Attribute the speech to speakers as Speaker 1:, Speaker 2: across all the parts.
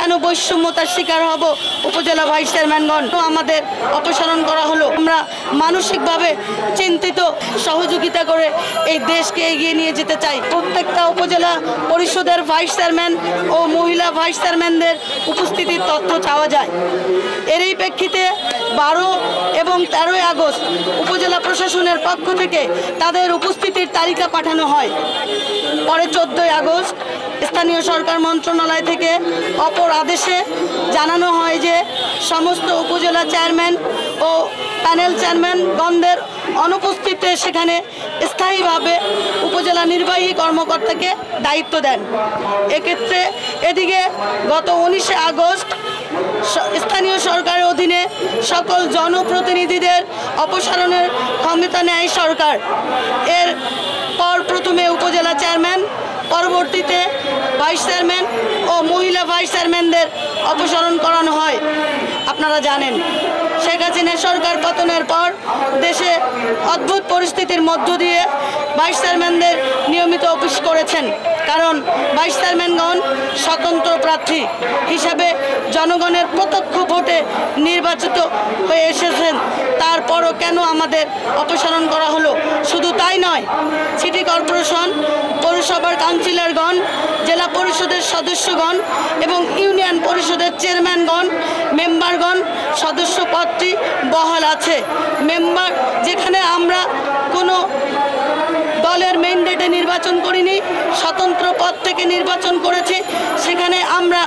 Speaker 1: কেন বৈষম্যতার শিকার হব উপজেলা ভাইস চেয়ারম্যানগণ আমাদের অপসারণ করা হলো। আমরা মানসিকভাবে চিন্তিত, সহযোগিতা করে এই দেশকে এগিয়ে নিয়ে যেতে চাই। প্রত্যেকটা উপজেলা পরিষদের ভাইস চেয়ারম্যান ও মহিলা ভাইস চেয়ারম্যানদের উপস্থিতির তথ্য চাওয়া যায়। এরই প্রেক্ষিতে 12 এবং 13 আগস্ট উপজেলা প্রশাসনের পক্ষ থেকে তাদের উপস্থিতির তালিকা পাঠানো হয়। পরে 14 আগস্ট স্থানীয় সরকার মন্ত্রণালয় থেকে অপর আদেশে জানানো হয় যে সমস্ত উপজেলা চেয়ারম্যান ও প্যানেল চেয়ারম্যানগণদের অনুপস্থিতিতে সেখানে স্থায়ীভাবে উপজেলা নির্বাহী কর্মকর্তাকে দায়িত্ব দেন। এক্ষেত্রে এদিকে গত 19 আগস্ট স্থানীয় সরকারের অধীনে সকল জনপ্রতিনিধিদের অপসারণের ক্ষমতা নেয় সরকার। এর পর প্রথমে উপজেলা চেয়ারম্যান, পরবর্তীতে ভাইস চেয়ারম্যান ও মহিলা ভাইস চেয়ারম্যানদের অপসারণ করানো হয়। আপনারা জানেন শেখ হাসিনা সরকার পতনের পর দেশে অদ্ভুত পরিস্থিতির মধ্য দিয়ে ভাইস চেয়ারম্যানদের নিয়মিত অফিস করেছেন, কারণ ভাইস চেয়ারম্যানগণ স্বতন্ত্র প্রার্থী হিসাবে জনগণের প্রত্যক্ষ ভোটে নির্বাচিত হয়ে এসেছেন। তারপরও কেন আমাদের অপসারণ করা হলো? শুধু তাই নয়, সিটি কর্পোরেশন, পৌরসভার কাউন্সিলরগণ, জেলা পরিষদের সদস্যগণ এবং ইউনিয়ন পরিষদের চেয়ারম্যানগণ, মেম্বারগণ সদস্য পদটি বহাল আছে। মেম্বার যেখানে আমরা কোনো দলের ম্যান্ডেটে নির্বাচন করিনি, স্বতন্ত্র পদ থেকে নির্বাচন করেছি, সেখানে আমরা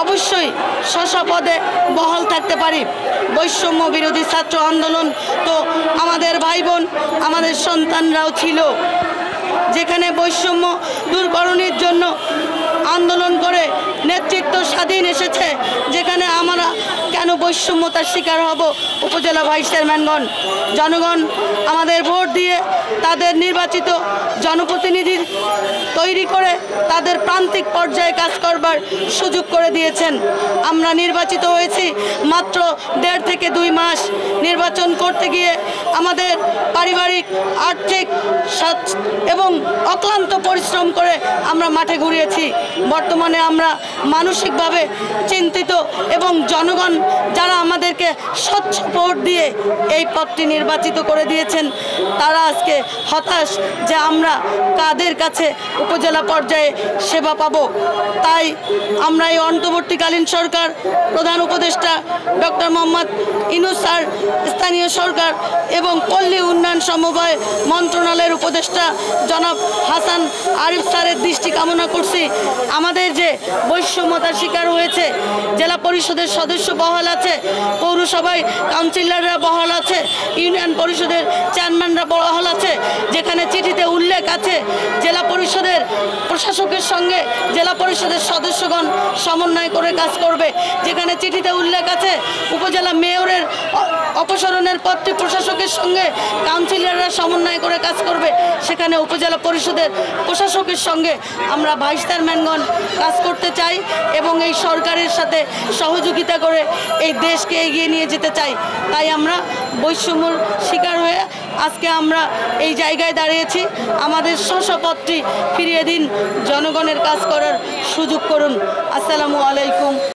Speaker 1: অবশ্যই স্ব পদে বহাল থাকতে পারি। বৈষম্য বিরোধী ছাত্র আন্দোলন তো আমাদের ভাই বোন, আমাদের সন্তানরাও ছিল, যেখানে বৈষম্য দূরকরণের জন্য আন্দোলন করে নেতৃত্ব স্বাধীন এসেছে, যেখানে আমরা কেন বৈষম্যতার শিকার হব উপজেলা ভাইস চেয়ারম্যানগণ? জনগণ আমাদের ভোট দিয়ে তাদের নির্বাচিত জনপ্রতিনিধি তৈরি করে তাদের প্রান্তিক পর্যায়ে কাজ করবার সুযোগ করে দিয়েছেন। আমরা নির্বাচিত হয়েছি মাত্র 1.5 থেকে 2 মাস। নির্বাচন করতে গিয়ে আমাদের পারিবারিক, আর্থিক এবং অক্লান্ত পরিশ্রম করে আমরা মাঠে ঘুরিয়েছি। বর্তমানে আমরা মানসিকভাবে চিন্তিত এবং জনগণ যারা আমাদেরকে স্বচ্ছ ভোট দিয়ে এই পদটি নির্বাচিত করে দিয়েছেন, তারা আজকে হতাশ যে আমরা কাদের কাছে উপজেলা পর্যায়ে সেবা পাব। তাই আমরা এই অন্তর্বর্তীকালীন সরকার, প্রধান উপদেষ্টা ডক্টর মোহাম্মদ ইউনূস স্যার, স্থানীয় সরকার এবং পল্লী উন্নয়ন সমবায় মন্ত্রণালয়ের উপদেষ্টা জনাব হাসান আরিফ স্যারের দৃষ্টি কামনা করছি। আমাদের যে বৈষম্যতার শিকার হয়েছে, জেলা পরিষদের সদস্য বহাল আছে, পৌরসভায় কাউন্সিলররা বহাল আছে, ইউনিয়ন পরিষদের চেয়ারম্যানরা বহাল আছে, যেখানে চিঠিতে উল্লেখ আছে জেলা পরিষদের প্রশাসকের সঙ্গে জেলা পরিষদের সদস্যগণ সমন্বয় করে কাজ করবে, যেখানে চিঠিতে উল্লেখ আছে উপজেলা মেয়রের অপসারণের পদটি প্রশাসকের সঙ্গে কাউন্সিলররা সমন্বয় করে কাজ করবে, সেখানে উপজেলা পরিষদের প্রশাসকের সঙ্গে আমরা ভাইস চেয়ারম্যানগণ কাজ করতে চাই এবং এই সরকারের সাথে সহযোগিতা করে এই দেশকে এগিয়ে নিয়ে যেতে চাই। তাই আমরা বৈষম্যর শিকার হয়ে আজকে আমরা এই জায়গায় দাঁড়িয়েছি। আমাদের স্ব পদটি ফিরিয়ে দিন, জনগণের কাজ করার সুযোগ করুন। আসসালামু আলাইকুম।